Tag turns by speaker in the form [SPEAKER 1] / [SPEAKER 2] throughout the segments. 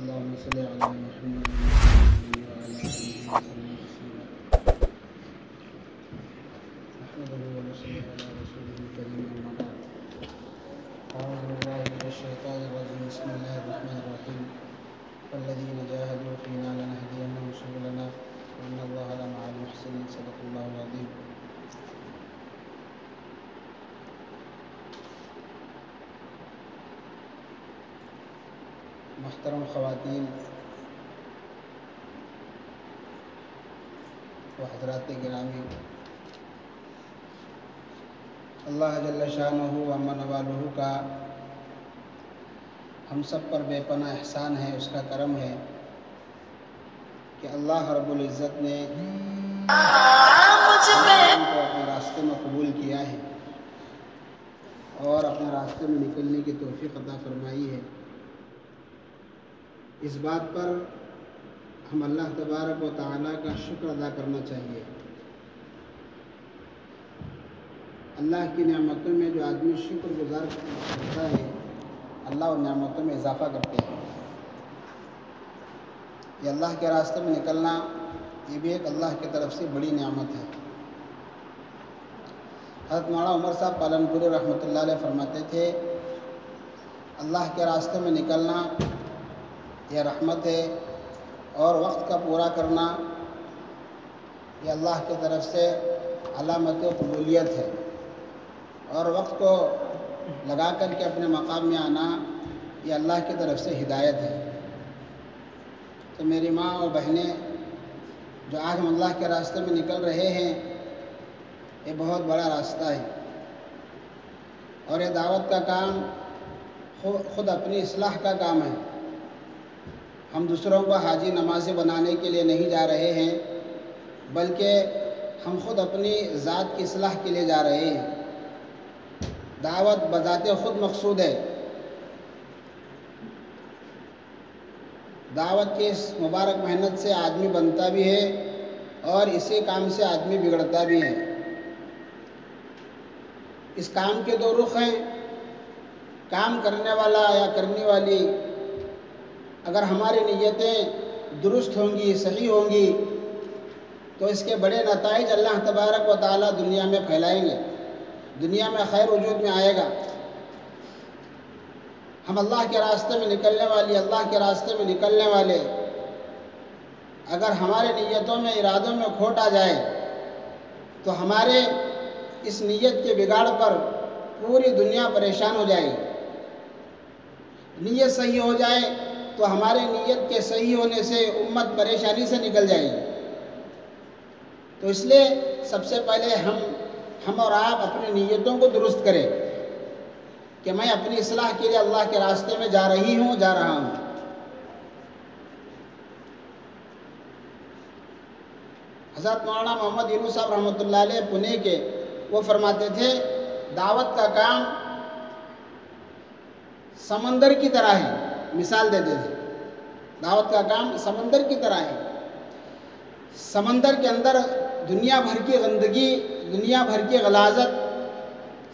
[SPEAKER 1] اللهم صل على محمد وعلى آله وصحبه وسلم. نحمده ونصلي على رسوله الكريم أما بعد. أعوذ بالله من الشيطان الرجيم. بسم الله الرحمن الرحيم. والذين جاهدوا فينا لنهدينهم سبلنا وإن الله لمع المحسنين. صدق الله العظيم. محترم خواتین و حضرات گرامی، اللہ جل شانہ و من والہ کا ہم سب پر بے پناہ احسان ہے، اس کا کرم ہے کہ اللہ رب العزت نے ہم کو اپنے راستے میں قبول کیا ہے اور اپنے راستے میں نکلنے کی توفیق عطا فرمائی ہے. اس بات پر ہم اللہ تبارک و تعالیٰ کا شکر ادا کرنا چاہیے. اللہ کی نعمتوں میں جو آدمی شکر گزار کرتا ہے، اللہ ان نعمتوں میں اضافہ کرتے ہیں. یہ اللہ کے راستے میں نکلنا، یہ بھی ایک اللہ کی طرف سے بڑی نعمت ہے. حضرت مولانا عمر صاحب پالن پوری رحمۃ اللہ علیہ فرماتے تھے، اللہ کے راستے میں نکلنا یہ رحمت ہے، اور وقت کا پورا کرنا یہ اللہ کی طرف سے علامت قبولیت ہے، اور وقت کو لگا کر کے اپنے مقام میں آنا یہ اللہ کی طرف سے ہدایت ہے. تو میری ماں اور بہنیں، جو آج ہم اللہ کے راستے میں نکل رہے ہیں، یہ بہت بڑا راستہ ہے، اور یہ دعوت کا کام خود اپنی اصلاح کا کام ہے. ہم دوسروں کو حاجی نمازی بنانے کے لیے نہیں جا رہے ہیں، بلکہ ہم خود اپنی ذات کی اصلاح کے لیے جا رہے ہیں. دعوت بذات خود مقصود ہے. دعوت کی اس مبارک محنت سے آدمی بنتا بھی ہے اور اسی کام سے آدمی بگڑتا بھی ہے. اس کام کے دو رخ ہیں، کام کرنے والا یا کرنے والی. اگر ہماری نیتیں درست ہوں گی، صحیح ہوں گی، تو اس کے بڑے نتائج اللہ تبارک و تعالیٰ دنیا میں پھیلائیں گے، دنیا میں خیر وجود میں آئے گا. ہم اللہ کے راستے میں نکلنے والی، اللہ کے راستے میں نکلنے والے، اگر ہمارے نیتوں میں، ارادوں میں کھوٹ آ جائے تو ہمارے اس نیت کے بگاڑ پر پوری دنیا پریشان ہو جائے. نیت صحیح ہو جائے تو ہمارے نیت کے صحیح ہونے سے امت پریشانی سے نکل جائے گی. تو اس لیے سب سے پہلے ہم اور آپ اپنی نیتوں کو درست کریں کہ میں اپنی اصلاح کے لیے اللہ کے راستے میں جا رہی ہوں، جا رہا ہوں. حضرت مولانا محمد یونس صاحب رحمۃ اللہ علیہ پونے کے، وہ فرماتے تھے، دعوت کا کام سمندر کی طرح ہے. مثال دیتے تھے، دعوت کا کام سمندر کی طرح ہے. سمندر کے اندر دنیا بھر کی گندگی، دنیا بھر کی غلاظت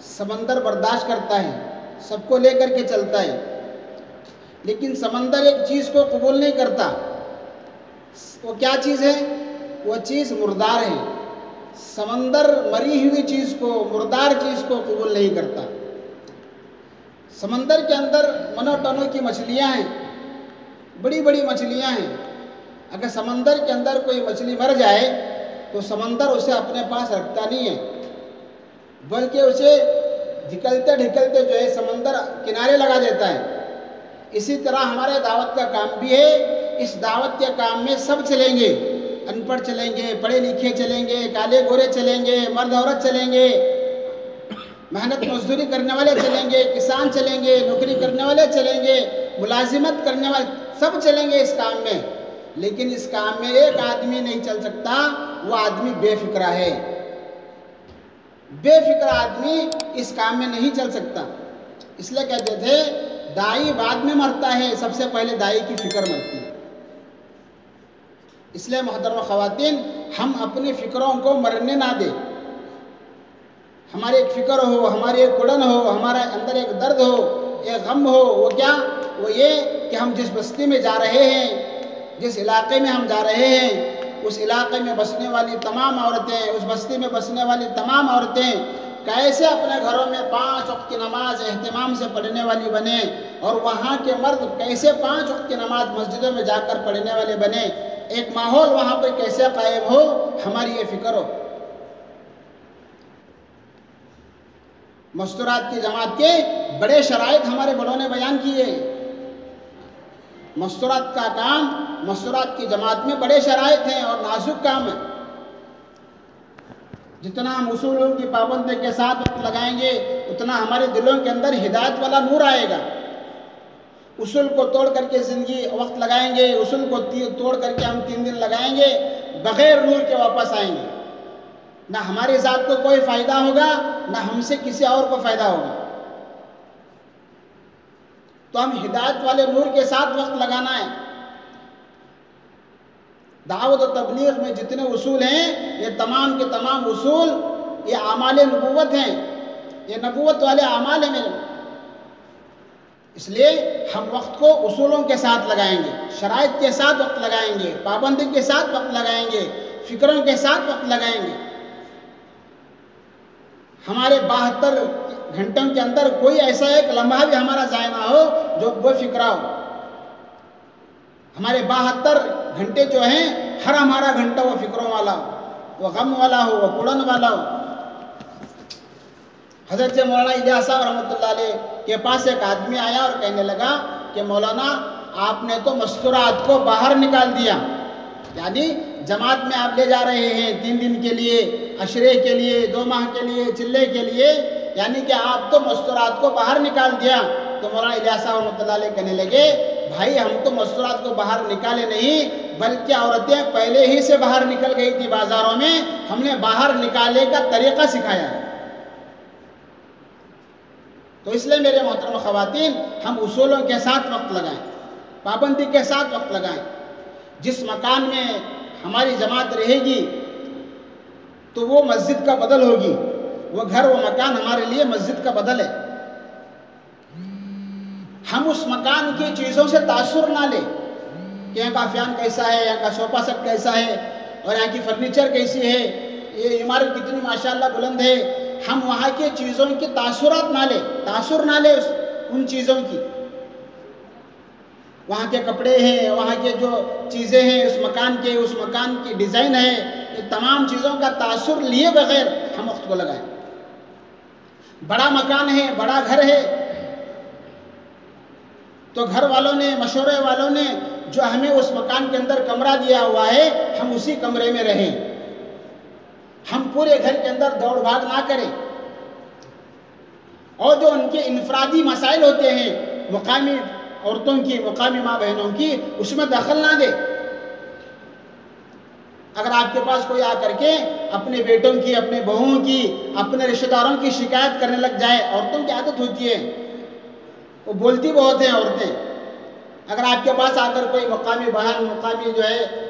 [SPEAKER 1] سمندر برداشت کرتا ہے، سب کو لے کر کے چلتا ہے. لیکن سمندر ایک چیز کو قبول نہیں کرتا. وہ کیا چیز ہے؟ وہ چیز مردار ہے. سمندر مری ہوئی چیز کو، مردار چیز کو قبول نہیں کرتا. سمندر کے اندر منو ٹنوں کی مچھلیاں ہیں، بڑی بڑی مچھلیاں ہیں. اگر سمندر کے اندر کوئی مچھلی مر جائے تو سمندر اسے اپنے پاس رکھتا نہیں ہے، بلکہ اسے ڈھکلتے ڈھکلتے جو ہے سمندر کنارے لگا دیتا ہے. اسی طرح ہمارے دعوت کا کام بھی ہے. اس دعوت کے کام میں سب چلیں گے، ان پڑھ چلیں گے، پڑھے لکھے چلیں گے، کالے گورے چلیں گے، مرد عورت چلیں گے، محنت مزدوری کرنے والے چلیں گے، کسان چلیں گے، نوکری کرنے والے چلیں گے، ملازمت کرنے والے سب چلیں گے اس کام میں. لیکن اس کام میں ایک آدمی نہیں چل سکتا، وہ آدمی بے فکرہ ہے. بے فکر آدمی اس کام میں نہیں چل سکتا. اس لیے کہتے تھے، دائی بعد میں مرتا ہے، سب سے پہلے دائی کی فکر مرتی ہے. اس لیے محترمہ خواتین، ہم اپنی فکروں کو مرنے نہ دیں. ہماری ایک فکر ہو، ہماری ایک اڑن ہو، ہمارے اندر ایک درد ہو، ایک غم ہو. وہ کیا؟ وہ یہ کہ ہم جس بستی میں جا رہے ہیں، جس علاقے میں ہم جا رہے ہیں، اس علاقے میں بسنے والی تمام عورتیں، اس بستی میں بسنے والی تمام عورتیں کیسے اپنے گھروں میں 5 وقت کی نماز اہتمام سے پڑھنے والی بنیں، اور وہاں کے مرد کیسے 5 وقت کی نماز مسجدوں میں جا کر پڑھنے والے بنیں، ایک ماحول وہاں پہ کیسے قائم ہو، ہماری یہ فکر ہو۔ مستورات کی جماعت کے بڑے شرائط ہمارے بڑوں نے بیان کیے۔ مستورات کا کام، مستورات کی جماعت میں بڑے شرائط ہیں اور نازک کام ہے۔ جتنا ہم اصولوں کی پابندی کے ساتھ وقت لگائیں گے، اتنا ہمارے دلوں کے اندر ہدایت والا نور آئے گا۔ اصول کو توڑ کر کے زندگی وقت لگائیں گے، اصول کو توڑ کر کے ہم 3 دن لگائیں گے، بغیر نور کے واپس آئیں گے۔ نہ ہماری ذات کو کوئی فائدہ ہوگا، نہ ہم سے کسی اور کو فائدہ ہوگا۔ تو ہم ہدایت والے نور کے ساتھ وقت لگانا ہے۔ دعوت و تبلیغ میں جتنے اصول ہیں، یہ تمام کے تمام اصول یہ اعمال نبوت ہیں، یہ نبوت والے اعمال ہیں میرے۔ اس لیے ہم وقت کو اصولوں کے ساتھ لگائیں گے، شرائط کے ساتھ وقت لگائیں گے، پابندی کے ساتھ وقت لگائیں گے، فکروں کے ساتھ وقت لگائیں گے۔ ہمارے 72 گھنٹوں کے اندر کوئی ایسا ایک لمحہ بھی ہمارا ضائع نہ ہو جو بے فکرہ ہو۔ ہمارے 72 گھنٹے جو ہیں، ہر ہمارا گھنٹہ وہ فکروں والا ہو، وہ غم والا ہو، وہ کڑن والا ہو۔ حضرت مولانا الیاس صاحب رحمۃ اللہ علیہ کے پاس ایک آدمی آیا اور کہنے لگا کہ مولانا آپ نے تو مستورات کو باہر نکال دیا، یعنی جماعت میں آپ لے جا رہے ہیں 3 دن کے لیے، عشرے کے لیے، 2 ماہ کے لیے، چلے کے لیے، یعنی کہ آپ تو مستورات کو باہر نکال دیا۔ تو مولانا الیاس صاحب رحمۃ اللہ علیہ کہنے لگے بھائی ہم تو مستورات کو باہر نکالے نہیں، بلکہ عورتیں پہلے ہی سے باہر نکل گئی تھی بازاروں میں، ہم نے باہر نکالے کا طریقہ سکھایا ہے۔ تو اس لیے میرے محترم خواتین، ہم اصولوں کے ساتھ وقت لگائیں، پابندی کے ساتھ وقت لگائیں۔ جس مکان میں ہماری جماعت رہے گی تو وہ مسجد کا بدل ہوگی، وہ گھر وہ مکان ہمارے لیے مسجد کا بدل ہے۔ ہم اس مکان کی چیزوں سے تاثر نہ لیں کہ یہاں کا فیان کیسا ہے، یہاں کا صوفہ سیٹ کیسا ہے، اور یہاں کی فرنیچر کیسی ہے، یہ عمارت کتنی ماشاءاللہ بلند ہے۔ ہم وہاں کی چیزوں کی تاثرات نہ لیں، تاثر نہ لیں ان چیزوں کی۔ وہاں کے کپڑے ہیں، وہاں کے جو چیزیں ہیں، اس مکان کی ڈیزائن ہے، یہ تمام چیزوں کا تاثر لیے بغیر ہم وقت کو لگائیں۔ بڑا مکان ہے، بڑا گھر ہے، تو گھر والوں نے، مشورے والوں نے جو ہمیں اس مکان کے اندر کمرہ دیا ہوا ہے، ہم اسی کمرے میں رہیں۔ ہم پورے گھر کے اندر دوڑ بھاگ نہ کریں، اور جو ان کے انفرادی مسائل ہوتے ہیں مقامی عورتوں کی، مقامی ماں بہنوں کی، اس میں دخل نہ دے۔ اگر آپ کے پاس کوئی آ کر کے اپنے بیٹوں کی، اپنے بہوؤں کی، اپنے رشتہ داروں کی شکایت کرنے لگ جائے، عورتوں کی عادت ہوتی ہے، وہ بولتی بہت ہیں عورتیں۔ اگر آپ کے پاس آ کر کوئی مقامی بہن، مقامی جو ہے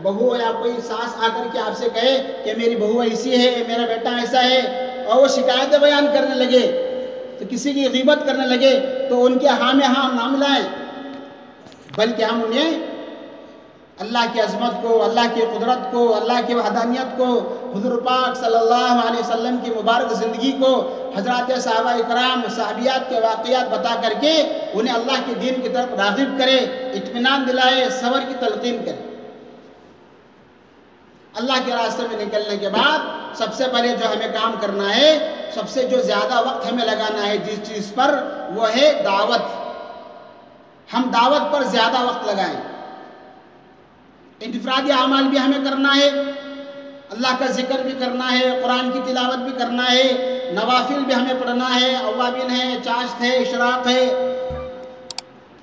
[SPEAKER 1] بہو یا کوئی ساس آ کر کے آپ سے کہے کہ میری بہو ایسی ہے، میرا بیٹا ایسا ہے، اور وہ شکایتیں بیان کرنے لگے، تو کسی کی غیبت کرنے لگے، تو ان کے ہاں میں ہاں نہ ملائیں، بلکہ ہم انہیں اللہ کی عظمت کو، اللہ کی قدرت کو، اللہ کی وحدانیت کو، حضور پاک صلی اللہ علیہ وسلم کی مبارک زندگی کو، حضرات صحابہ اکرام، صحابیات کے واقعات بتا کر کے انہیں اللہ کے دین کی طرف راغب کرے، اطمینان دلائے، صبر کی تلقین کرے۔ اللہ کے راستے میں نکلنے کے بعد سب سے پہلے جو ہمیں کام کرنا ہے، سب سے جو زیادہ وقت ہمیں لگانا ہے جس چیز پر، وہ ہے دعوت۔ ہم دعوت پر زیادہ وقت لگائیں۔ انفرادی اعمال بھی ہمیں کرنا ہے، اللہ کا ذکر بھی کرنا ہے، قرآن کی تلاوت بھی کرنا ہے، نوافل بھی ہمیں پڑھنا ہے، اوابین ہے، چاشت ہے، اشراق ہے۔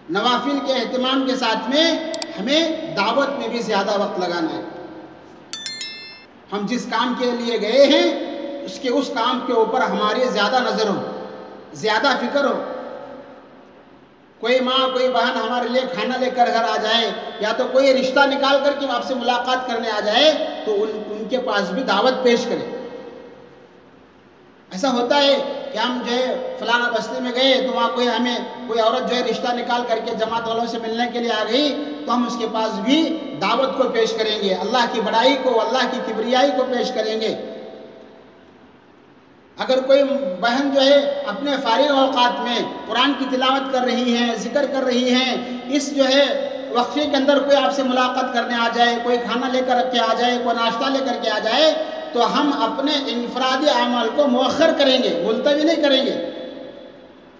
[SPEAKER 1] نوافل کے اہتمام کے ساتھ میں ہمیں دعوت میں بھی زیادہ وقت لگانا ہے۔ ہم جس کام کے لیے گئے ہیں، اس کام کے اوپر ہماری زیادہ نظر ہو، زیادہ فکر ہو۔ کوئی ماں، کوئی بہن ہمارے لیے کھانا لے کر گھر آ جائے، یا تو کوئی رشتہ نکال کر کے آپ سے ملاقات کرنے آ جائے، تو ان کے پاس بھی دعوت پیش کرے۔ ایسا ہوتا ہے کہ ہم جو ہے فلانا بستی میں گئے تو وہاں کوئی عورت جو ہے رشتہ نکال کر کے جماعت والوں سے ملنے کے لیے آ گئی، تو ہم اس کے پاس بھی دعوت کو پیش کریں گے، اللہ کی بڑائی کو، اللہ کی کبریائی کو پیش کریں گے۔ اگر کوئی بہن جو ہے اپنے فارغ اوقات میں قرآن کی تلاوت کر رہی ہیں، ذکر کر رہی ہیں، اس جو ہے وقفے کے اندر کوئی آپ سے ملاقات کرنے آ جائے، کوئی کھانا لے کر کے آ جائے، کوئی ناشتہ لے کر کے آ جائے، تو ہم اپنے انفرادی اعمال کو مؤخر کریں گے، ملتوی نہیں کریں گے،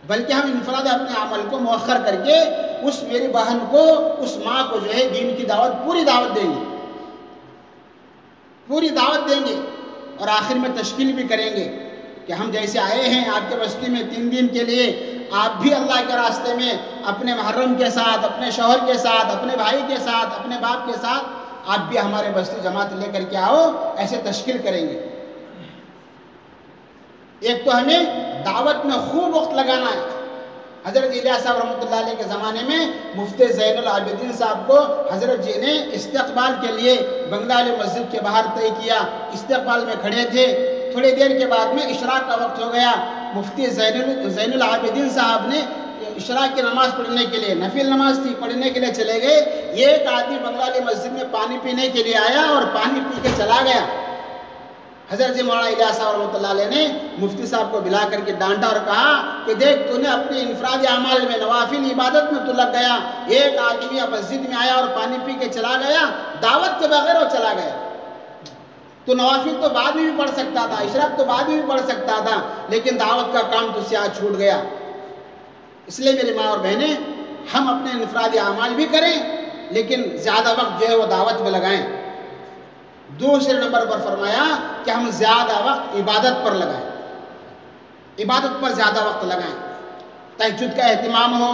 [SPEAKER 1] بلکہ ہم انفرادی اپنے عمل کو مؤخر کر کے اس میری بہن کو، اس ماں کو جو ہے دین کی دعوت، پوری دعوت دیں گے، پوری دعوت دیں گے، اور آخر میں تشکیل بھی کریں گے کہ ہم جیسے آئے ہیں آپ کے بستی میں 3 دن کے لیے، آپ بھی اللہ کے راستے میں اپنے محرم کے ساتھ، اپنے شوہر کے ساتھ، اپنے بھائی کے ساتھ، اپنے باپ کے ساتھ آپ بھی ہمارے بستی جماعت لے کر کے آؤ، ایسے تشکیل کریں گے۔ ایک تو ہمیں دعوت میں خوب وقت لگانا ہے۔ حضرت الیاس صاحب رحمۃ اللہ علیہ کے زمانے میں مفتی زین العابدین صاحب کو حضرت جی نے استقبال کے لیے بنگلہ علی مسجد کے باہر طے کیا، استقبال میں کھڑے تھے، تھوڑی دیر کے بعد میں اشراق کا وقت ہو گیا، مفتی زین العابدین صاحب نے اشراق کی نماز پڑھنے کے لیے، نفل نماز تھی، پڑھنے کے لیے چلے گئے، ایک آدمی بنگلہ علی مسجد میں پانی پینے کے لیے آیا اور پانی پی کے چلا گیا۔ حضرت جی مولانا الیاس صاحب رحمۃ اللہ علیہ نے مفتی صاحب کو بلا کر کے ڈانٹا اور کہا کہ دیکھ، تو نے اپنے انفرادی اعمال میں، نوافل عبادت میں تو لگ گیا، ایک آدمی مسجد میں آیا اور پانی پی کے چلا گیا، دعوت کے بغیر وہ چلا گیا، تو نوافل تو بعد میں بھی پڑھ سکتا تھا، اشراق تو بعد میں بھی پڑھ سکتا تھا، لیکن دعوت کا کام تو سے آج چھوٹ گیا۔ اس لیے میری ماں اور بہنیں، ہم اپنے انفرادی اعمال بھی کریں، لیکن زیادہ وقت جو ہے وہ دعوت میں لگائیں۔ دوسرے نمبر پر فرمایا کہ ہم زیادہ وقت عبادت پر لگائیں، عبادت پر زیادہ وقت لگائیں، تہجد کا اہتمام ہو،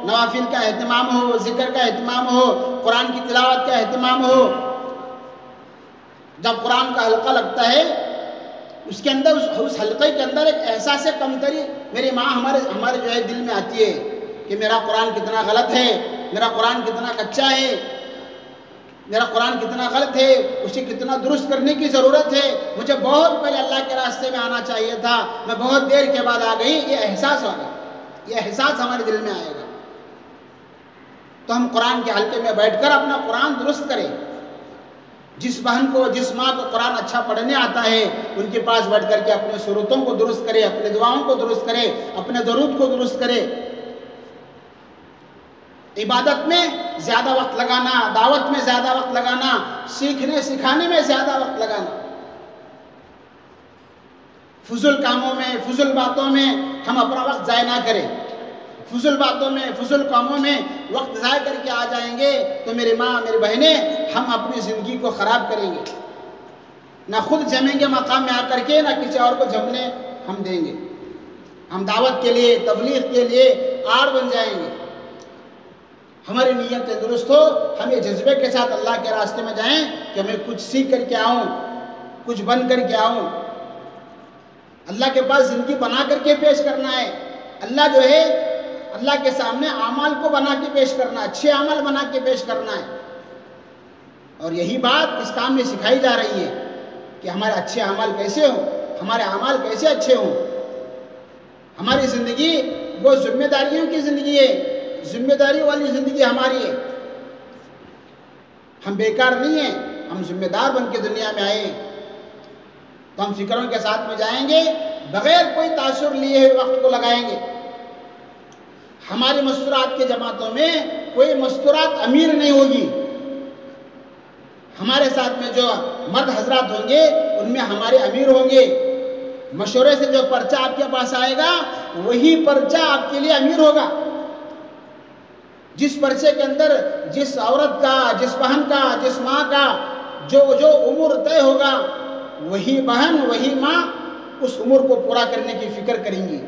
[SPEAKER 1] نوافل کا اہتمام ہو، ذکر کا اہتمام ہو، قرآن کی تلاوت کا اہتمام ہو۔ جب قرآن کا حلقہ لگتا ہے، اس کے اندر، اس حلقے کے اندر ایک احساس کمتری میری ماں ہمارے جو ہے دل میں آتی ہے کہ میرا قرآن کتنا غلط ہے، میرا قرآن کتنا کچا ہے، میرا قرآن کتنا غلط ہے، اسے کتنا درست کرنے کی ضرورت ہے، مجھے بہت پہلے اللہ کے راستے میں آنا چاہیے تھا، میں بہت دیر کے بعد آ گئی، یہ احساس ہوگا، یہ احساس ہمارے دل میں آئے گا۔ تو ہم قرآن کے حلقے میں بیٹھ کر اپنا قرآن درست کریں۔ جس بہن کو، جس ماں کو قرآن اچھا پڑھنے آتا ہے، ان کے پاس بیٹھ کر کے اپنے سورتوں کو درست کرے، اپنے دعاؤں کو درست کرے، اپنے درود کو درست کرے۔ عبادت میں زیادہ وقت لگانا، دعوت میں زیادہ وقت لگانا، سیکھنے سکھانے میں زیادہ وقت لگانا۔ فضول کاموں میں، فضول باتوں میں ہم اپنا وقت ضائع نہ کریں۔ فضول باتوں میں، فضول کاموں میں وقت ضائع کر کے آ جائیں گے تو میری ماں، میری بہنیں، ہم اپنی زندگی کو خراب کریں گے، نہ خود جمیں گے مقام میں آ کر کے، نہ کسی اور کو جمنے ہم دیں گے۔ ہم دعوت کے لیے، تبلیغ کے لیے آڑ بن جائیں گے۔ ہماری نیت درست ہو، ہم یہ جذبے کے ساتھ اللہ کے راستے میں جائیں کہ میں کچھ سیکھ کر کے آؤں، کچھ بن کر کے آؤں۔ اللہ کے پاس زندگی بنا کر کے پیش کرنا ہے۔ اللہ جو ہے، اللہ کے سامنے اعمال کو بنا کے پیش کرنا، اچھے عمل بنا کے پیش کرنا ہے۔ اور یہی بات اس کام میں سکھائی جا رہی ہے کہ ہمارے اچھے اعمال کیسے ہوں، ہمارے اعمال کیسے اچھے ہوں۔ ہماری زندگی وہ ذمہ داریوں کی زندگی ہے، ذمہ داری والی زندگی ہماری ہے۔ ہم بیکار نہیں ہیں، ہم ذمہ دار بن کے دنیا میں آئے ہیں، تو ہم فکروں کے ساتھ میں جائیں گے، بغیر کوئی تاثر لیے ہوئے وقت کو لگائیں گے۔ ہماری مستورات کے جماعتوں میں کوئی مستورات امیر نہیں ہوگی۔ ہمارے ساتھ میں جو مرد حضرات ہوں گے، ان میں ہمارے امیر ہوں گے۔ مشورے سے جو پرچہ آپ کے پاس آئے گا، وہی پرچہ آپ کے لیے امیر ہوگا۔ جس پرچے کے اندر جس عورت کا، جس بہن کا، جس ماں کا جو امور طے ہوگا، وہی بہن، وہی ماں اس امور کو پورا کرنے کی فکر کریں گی۔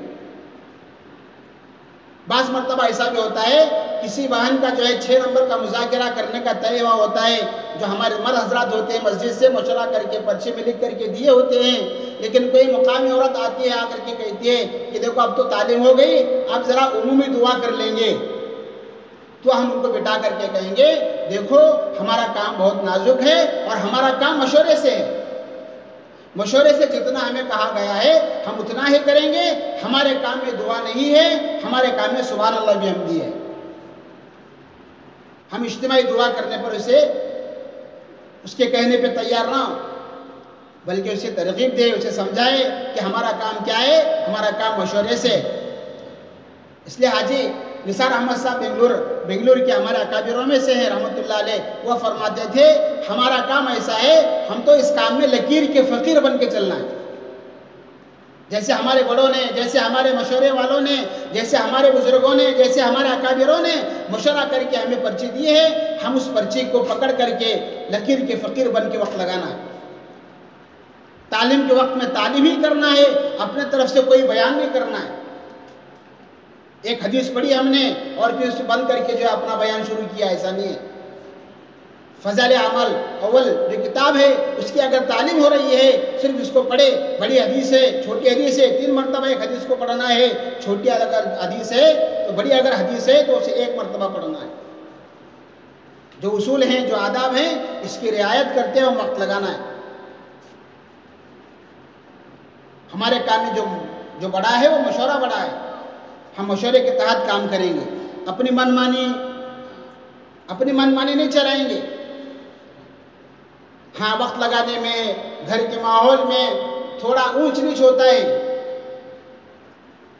[SPEAKER 1] بعض مرتبہ ایسا بھی ہوتا ہے، کسی بہن کا جو ہے 6 نمبر کا مذاکرہ کرنے کا طے ہوا ہوتا ہے، جو ہمارے مرد حضرات ہوتے ہیں مسجد سے مشورہ کر کے پرچے میں لکھ کر کے دیے ہوتے ہیں، لیکن کوئی مقامی عورت آتی ہے، آ کر کے کہتی ہے کہ دیکھو اب تو تعلیم ہو گئی، اب ذرا عمومی دعا کر لیں گے۔ تو ہم ان کو بٹھا کر کے کہیں گے، دیکھو ہمارا کام بہت نازک ہے اور ہمارا کام مشورے سے ہے۔ مشورے سے جتنا ہمیں کہا گیا ہے ہم اتنا ہی کریں گے. ہمارے کام میں دعا نہیں ہے, ہمارے کام میں سبحان اللہ بھی حمدی ہے. ہم اجتماعی دعا کرنے پر اس کے کہنے پہ تیار نہ ہو, بلکہ اسے ترغیب دے, اسے سمجھائے کہ ہمارا کام کیا ہے, ہمارا کام مشورے سے. اس لیے حاجی نثار احمد صاحب بنگلور کے ہمارے اکابروں میں سے ہیں رحمۃ اللہ علیہ, وہ فرماتے تھے ہمارا کام ایسا ہے, ہم تو اس کام میں لکیر کے فقیر بن کے چلنا ہے. جیسے ہمارے بڑوں نے, جیسے ہمارے مشورے والوں نے, جیسے ہمارے بزرگوں نے, جیسے ہمارے اکابروں نے مشورہ کر کے ہمیں پرچی دی ہے, ہم اس پرچی کو پکڑ کر کے لکیر کے فقیر بن کے وقت لگانا ہے. تعلیم کے وقت میں تعلیم ہی کرنا ہے, اپنے طرف سے کوئی بیان نہیں کرنا ہے. ایک حدیث پڑھی ہم نے اور پھر اسے بند کر کے جو اپنا بیان شروع کیا, ایسا نہیں ہے. فضائل اعمال اول جو کتاب ہے اس کی اگر تعلیم ہو رہی ہے, صرف اس کو پڑھے. بڑی حدیث ہے, چھوٹی حدیث ہے, 3 مرتبہ ایک حدیث کو پڑھنا ہے. چھوٹی اگر حدیث ہے تو بڑی اگر حدیث ہے تو اسے 1 مرتبہ پڑھنا ہے. جو اصول ہیں, جو آداب ہیں, اس کی رعایت کرتے ہوئے وقت لگانا ہے. ہمارے کام میں جو بڑا ہے وہ مشورہ بڑا ہے. ہم مشورے کے تحت کام کریں گے, اپنی منمانی نہیں چلائیں گے. ہاں وقت لگانے میں, گھر کے ماحول میں تھوڑا اونچ نیچ ہوتا ہے.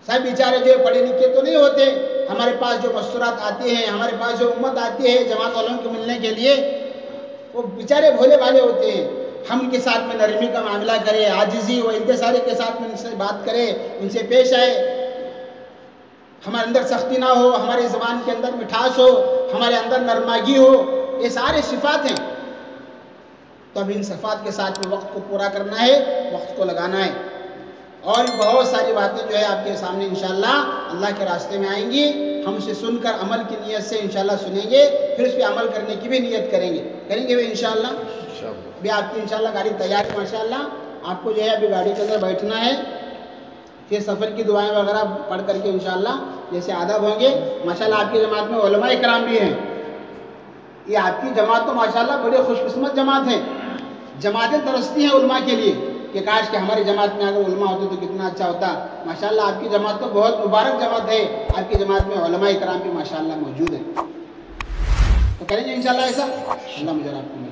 [SPEAKER 1] سب بیچارے جو پڑھے لکھے تو نہیں ہوتے. ہمارے پاس جو مستورات آتی ہیں, ہمارے پاس جو امت آتی ہے جماعت والوں کو ملنے کے لیے, وہ بیچارے بھولے بھالے ہوتے ہیں. ہم ان کے ساتھ میں نرمی کا معاملہ کریں, عاجزی و انکساری کے ساتھ میں ان سے بات کریں, ان سے پیش آئے. ہمارے اندر سختی نہ ہو, ہماری زبان کے اندر مٹھاس ہو, ہمارے اندر نرماگی ہو, یہ سارے صفات ہیں. تو اب ان صفات کے ساتھ میں وقت کو پورا کرنا ہے, وقت کو لگانا ہے. اور بہت ساری باتیں جو ہے آپ کے سامنے انشاءاللہ اللہ کے راستے میں آئیں گی. ہم اسے سن کر عمل کی نیت سے انشاءاللہ سنیں گے, پھر اس پہ عمل کرنے کی بھی نیت کریں گے بھی انشاءاللہ. بھی آپ کی انشاءاللہ گاڑی تیار ہے ماشاءاللہ. آپ کو جو ہے ابھی گاڑی کے اندر بیٹھنا ہے, پھر سفر کی دعائیں وغیرہ پڑھ کر کے انشاءاللہ جیسے آداب ہوں گے. ماشاءاللہ آپ کی جماعت میں علماء کرام بھی ہیں. یہ آپ کی جماعت تو ماشاءاللہ بڑی خوش قسمت جماعت ہے. جماعتیں ترستی ہیں علماء کے لیے کہ کاش کہ ہماری جماعت میں اگر علماء ہوتے تو کتنا اچھا ہوتا. ماشاءاللہ آپ کی جماعت تو بہت مبارک جماعت ہے. آپ کی جماعت میں علماء کرام بھی ماشاءاللہ موجود ہیں. تو کریں گے انشاءاللہ ایسا. اللہ مجھے آپ کو